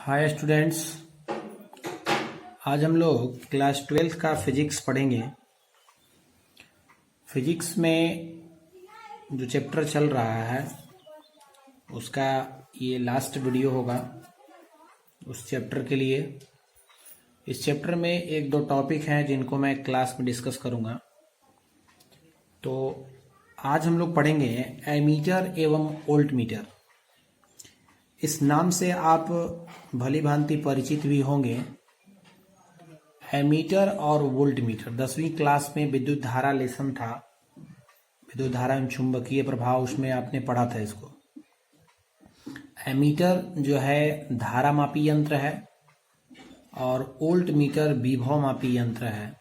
Hi students. आज हम लोग क्लास 12th का फिजिक्स पढ़ेंगे। फिजिक्स में जो चैप्टर चल रहा है उसका ये लास्ट वीडियो होगा उस चैप्टर के लिए। इस चैप्टर में एक दो टॉपिक हैं जिनको मैं क्लास में डिस्कस करूंगा। तो आज हम लोग पढ़ेंगे एमीटर एवं वोल्टमीटर। इस नाम से आप भली भांति परिचित भी होंगे। एमीटर और वोल्टमीटर 10वीं क्लास में विद्युत धारा लेसन था, विद्युत धारा एवं चुंबकीय प्रभाव, उसमें आपने पढ़ा था इसको। एमीटर जो है धारा मापी यंत्र है और वोल्टमीटर विभव मापी यंत्र है।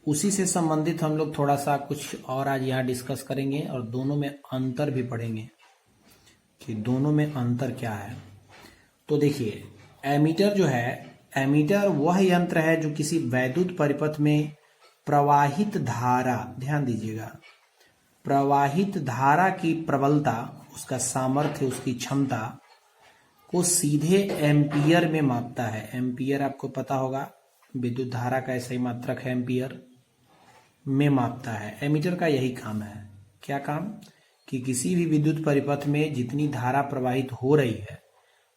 उसी से संबंधित हम लोग थोड़ा सा कुछ और आज यहाँ डिस्कस करेंगे और दोनों में अंतर भी पढ़ेंगे कि दोनों में अंतर क्या है। तो देखिए, एमीटर जो है, एमीटर वह यंत्र है जो किसी वैद्युत परिपथ में प्रवाहित धारा, ध्यान दीजिएगा, प्रवाहित धारा की प्रबलता, उसका सामर्थ्य, उसकी क्षमता को सीधे एम्पियर में मापता है। एम्पियर आपको पता होगा, विद्युत धारा का ऐसा ही मात्रक है, एम्पियर में मापता है। एमीटर का यही काम है। क्या काम? कि किसी भी विद्युत परिपथ में जितनी धारा प्रवाहित हो रही है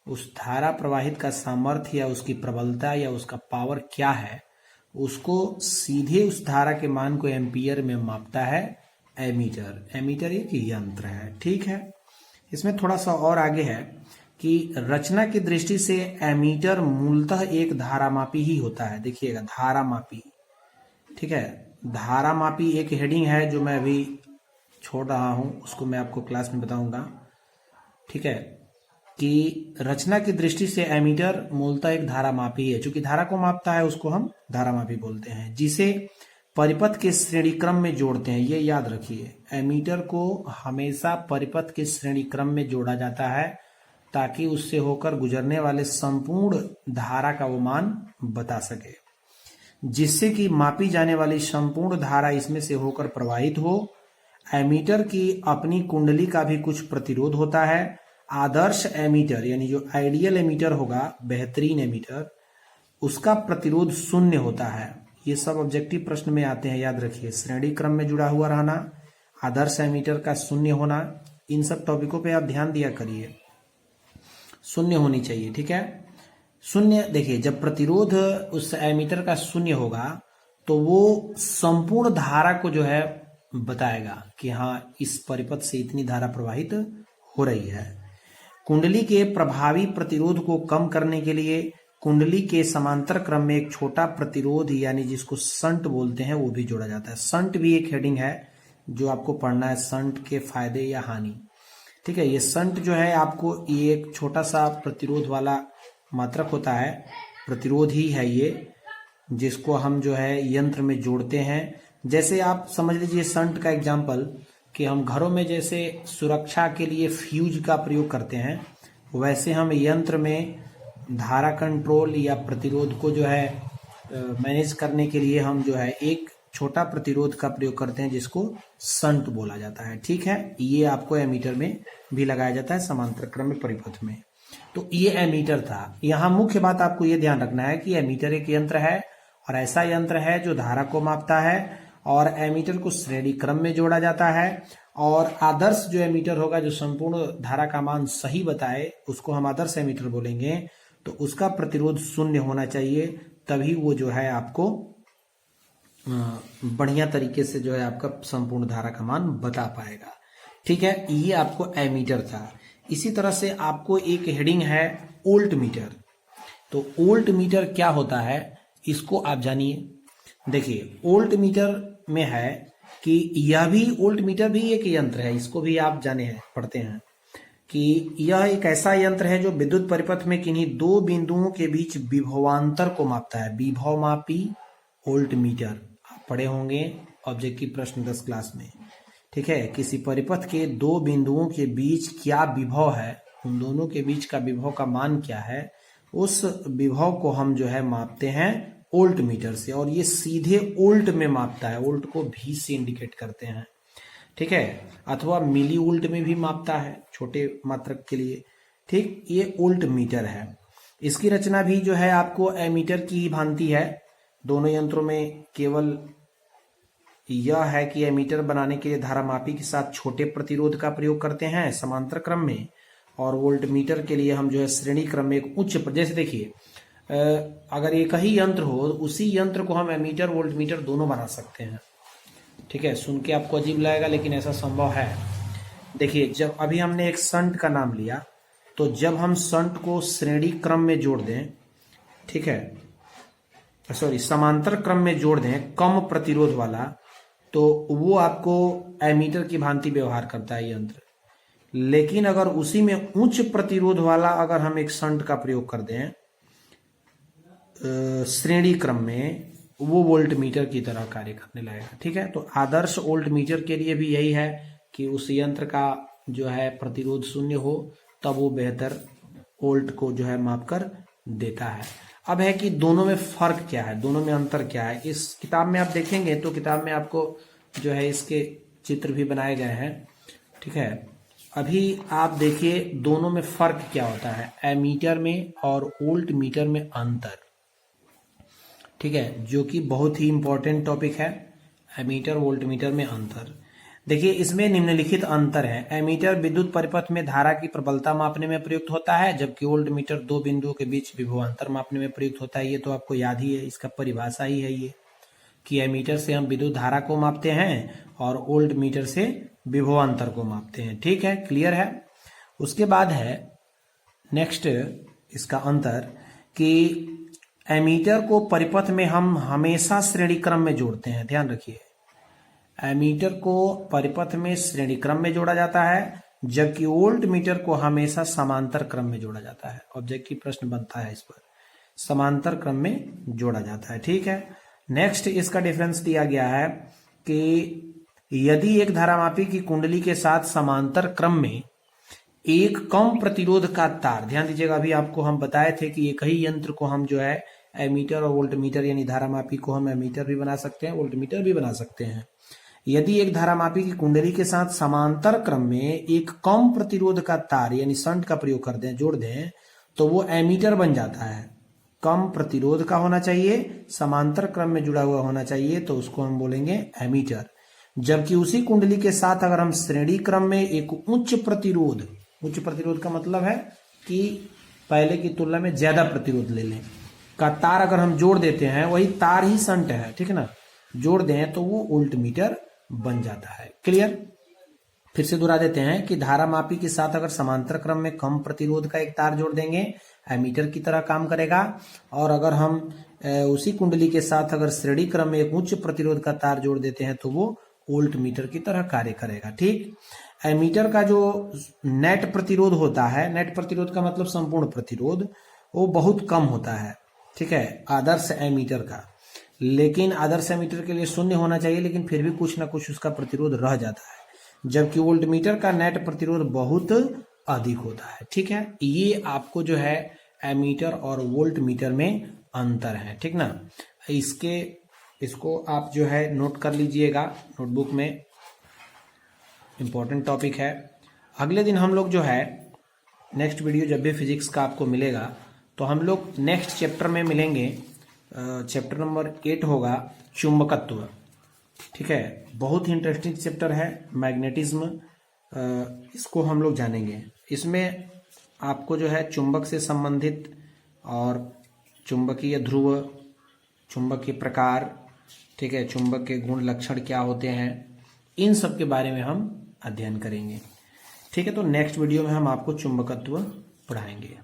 उस धारा प्रवाहित का सामर्थ्य या उसकी प्रबलता या उसका पावर क्या है, उसको सीधे उस धारा के मान को एम्पियर में मापता है एमीटर। एमीटर एक यंत्र है, ठीक है। इसमें थोड़ा सा और आगे है कि रचना की दृष्टि से एमीटर मूलतः एक धारामापी ही होता है। देखिएगा, धारामापी, ठीक है। धारामापी एक हेडिंग है जो मैं अभी छोड़ रहा हूं, उसको मैं आपको क्लास में बताऊंगा, ठीक है। कि रचना की दृष्टि से एमीटर मूलतः एक धारामापी है। चूंकि धारा को मापता है उसको हम धारामापी बोलते हैं, जिसे परिपथ के श्रेणी क्रम में जोड़ते हैं। ये याद रखिए, एमीटर को हमेशा परिपथ के श्रेणी क्रम में जोड़ा जाता है ताकि उससे होकर गुजरने वाले संपूर्ण धारा का वो मान बता सके, जिससे कि मापी जाने वाली संपूर्ण धारा इसमें से होकर प्रवाहित हो। एमीटर की अपनी कुंडली का भी कुछ प्रतिरोध होता है। आदर्श एमीटर यानी जो आइडियल एमीटर होगा, बेहतरीन एमीटर, उसका प्रतिरोध शून्य होता है। ये सब ऑब्जेक्टिव प्रश्न में आते हैं, याद रखिए। श्रेणी क्रम में जुड़ा हुआ रहना, आदर्श एमीटर का शून्य होना, इन सब टॉपिकों पे आप ध्यान दिया करिए। शून्य होनी चाहिए, ठीक है। शून्य, देखिए, जब प्रतिरोध उस एमीटर का शून्य होगा तो वो संपूर्ण धारा को जो है बताएगा कि हाँ, इस परिपथ से इतनी धारा प्रवाहित हो रही है। कुंडली के प्रभावी प्रतिरोध को कम करने के लिए कुंडली के समांतर क्रम में एक छोटा प्रतिरोध यानी जिसको शंट बोलते हैं वो भी जोड़ा जाता है। शंट भी एक हेडिंग है जो आपको पढ़ना है, शंट के फायदे या हानि, ठीक है। ये शंट जो है आपको, ये एक छोटा सा प्रतिरोध वाला मात्रक होता है, प्रतिरोध ही है ये, जिसको हम जो है यंत्र में जोड़ते हैं। जैसे आप समझ लीजिए शंट का एग्जाम्पल कि हम घरों में जैसे सुरक्षा के लिए फ्यूज का प्रयोग करते हैं, वैसे हम यंत्र में धारा कंट्रोल या प्रतिरोध को जो है मैनेज करने के लिए हम जो है एक छोटा प्रतिरोध का प्रयोग करते हैं जिसको शंट बोला जाता है, ठीक है। ये आपको एमीटर में भी लगाया जाता है, समांतर क्रम में परिपथ में। तो ये एमीटर था। यहाँ मुख्य बात आपको ये ध्यान रखना है कि एमीटर एक यंत्र है और ऐसा यंत्र है जो धारा को मापता है और एमीटर को श्रेणी क्रम में जोड़ा जाता है। और आदर्श जो एमीटर होगा, जो संपूर्ण धारा का मान सही बताए, उसको हम आदर्श एमीटर बोलेंगे। तो उसका प्रतिरोध शून्य होना चाहिए, तभी वो जो है आपको बढ़िया तरीके से जो है आपका संपूर्ण धारा का मान बता पाएगा, ठीक है। ये आपको एमीटर था। इसी तरह से आपको एक हेडिंग है वोल्टमीटर। तो वोल्टमीटर क्या होता है, इसको आप जानिए। देखिए, वोल्टमीटर में है कि यह भी, वोल्टमीटर भी एक यंत्र है, इसको भी आप जाने हैं, पढ़ते हैं कि यह एक ऐसा यंत्र है जो विद्युत परिपथ में किन्हीं दो बिंदुओं के बीच विभवांतर को मापता है। विभव मापी वोल्टमीटर आप पढ़े होंगे ऑब्जेक्टिव प्रश्न 10 क्लास में, ठीक है। किसी परिपथ के दो बिंदुओं के बीच क्या विभव है, उन दोनों के बीच का विभव का मान क्या है, उस विभव को हम जो है मापते हैं वोल्टमीटर से। और ये सीधे वोल्ट में मापता है, वोल्ट को भी से इंडिकेट करते हैं, ठीक है। अथवा मिली वोल्ट में भी मापता है छोटे मात्रक के लिए, ठीक। ये वोल्टमीटर है। इसकी रचना भी जो है आपको एमीटर की ही भांति है। दोनों यंत्रों में केवल यह है कि एमीटर बनाने के लिए धारामापी के साथ छोटे प्रतिरोध का प्रयोग करते हैं समांतर क्रम में, और वोल्टमीटर के लिए हम जो है श्रेणी क्रम में एक उच्च, जैसे देखिए अगर एक ही यंत्र हो, उसी यंत्र को हम एमीटर वोल्टमीटर दोनों बना सकते हैं। ठीक है, सुन के आपको अजीब लगेगा लेकिन ऐसा संभव है। देखिए, जब अभी हमने एक शंट का नाम लिया, तो जब हम शंट को श्रेणी क्रम में जोड़ दें, ठीक है, सॉरी समांतर क्रम में जोड़ दें कम प्रतिरोध वाला, तो वो आपको एमीटर की भांति व्यवहार करता है यंत्र। लेकिन अगर उसी में उच्च प्रतिरोध वाला अगर हम एक शंट का प्रयोग कर दें श्रेणी क्रम में, वो वोल्टमीटर की तरह कार्य करने लगेगा। ठीक है, तो आदर्श वोल्टमीटर के लिए भी यही है कि उस यंत्र का जो है प्रतिरोध शून्य हो, तब वो बेहतर वोल्ट को जो है माप कर देता है। अब है कि दोनों में फर्क क्या है, दोनों में अंतर क्या है। इस किताब में आप देखेंगे तो किताब में आपको जो है इसके चित्र भी बनाए गए हैं। ठीक है, अभी आप देखिए दोनों में फर्क क्या होता है, एमीटर में और वोल्ट मीटर में अंतर। ठीक है, जो कि बहुत ही इंपॉर्टेंट टॉपिक है, एमीटर वोल्ट मीटर में अंतर। देखिए, इसमें निम्नलिखित अंतर है। एमीटर विद्युत परिपथ में धारा की प्रबलता मापने में प्रयुक्त होता है, जबकि वोल्ट मीटर दो बिंदुओं के बीच विभवांतर मापने में प्रयुक्त होता है। ये तो आपको याद ही है, इसका परिभाषा ही है ये, कि एमीटर से हम विद्युत धारा को मापते हैं और वोल्ट मीटर से विभवांतर को मापते हैं। ठीक है, क्लियर है। उसके बाद है नेक्स्ट इसका अंतर कि एमीटर को परिपथ में हम हमेशा श्रेणी क्रम में जोड़ते हैं। ध्यान रखिए, एमीटर को परिपथ में श्रेणी क्रम में जोड़ा जाता है, जबकि वोल्ट मीटर को हमेशा समांतर क्रम में जोड़ा जाता है। ऑब्जेक्टिव प्रश्न बनता है इस पर, समांतर क्रम में जोड़ा जाता है। ठीक है, नेक्स्ट इसका डिफरेंस दिया गया है कि यदि एक धारामापी की कुंडली के साथ समांतर क्रम में एक कम प्रतिरोध का तार, ध्यान दीजिएगा, अभी आपको हम बताए थे कि एक ही यंत्र को हम जो है एमीटर और वोल्टमीटर यानी धारामापी को हम एमीटर भी बना सकते हैं, वोल्टमीटर भी बना सकते हैं। यदि एक धारामापी की कुंडली के साथ समांतर क्रम में एक कम प्रतिरोध का तार यानी शंट का प्रयोग कर दें, जोड़ दें, तो वो एमीटर बन जाता है। कम प्रतिरोध का होना चाहिए, समांतर क्रम में जुड़ा हुआ होना चाहिए, तो उसको हम बोलेंगे एमीटर। जबकि उसी कुंडली के साथ अगर हम श्रेणी क्रम में एक उच्च प्रतिरोध का मतलब है कि पहले की तुलना में ज्यादा प्रतिरोध ले लें का तार अगर हम जोड़ देते हैं, वही तार ही शंट है, ठीक है ना, जोड़ दें तो वो वोल्टमीटर बन जाता है। क्लियर। फिर से दोहरा देते हैं कि धारामापी के साथ अगर समांतर क्रम में कम प्रतिरोध का एक तार जोड़ देंगे, एमीटर की तरह काम करेगा। और अगर हम उसी कुंडली के साथ अगर श्रेणी क्रम में एक उच्च प्रतिरोध का तार जोड़ देते हैं, तो वो वोल्टमीटर की तरह कार्य करेगा। ठीक। एमीटर का जो नेट प्रतिरोध होता है, नेट प्रतिरोध का मतलब संपूर्ण प्रतिरोध, वो बहुत कम होता है। ठीक है, आदर्श एमीटर का। लेकिन आदर्श एमीटर के लिए शून्य होना चाहिए, लेकिन फिर भी कुछ ना कुछ उसका प्रतिरोध रह जाता है। जबकि वोल्टमीटर का नेट प्रतिरोध बहुत अधिक होता है। ठीक है, ये आपको जो है एमीटर और वोल्टमीटर में अंतर है। ठीक ना। इसको आप जो है नोट कर लीजिएगा नोटबुक में, इंपॉर्टेंट टॉपिक है। अगले दिन हम लोग जो है नेक्स्ट वीडियो जब भी फिजिक्स का आपको मिलेगा, तो हम लोग नेक्स्ट चैप्टर में मिलेंगे। चैप्टर नंबर 8 होगा चुंबकत्व। ठीक है, बहुत ही इंटरेस्टिंग चैप्टर है, मैग्नेटिज्म। इसको हम लोग जानेंगे। इसमें आपको जो है चुंबक से संबंधित और चुंबकीय ध्रुव, चुंबक के प्रकार, ठीक है, चुंबक के गुण लक्षण क्या होते हैं, इन सब के बारे में हम अध्ययन करेंगे। ठीक है, तो नेक्स्ट वीडियो में हम आपको चुंबकत्व पढ़ाएंगे।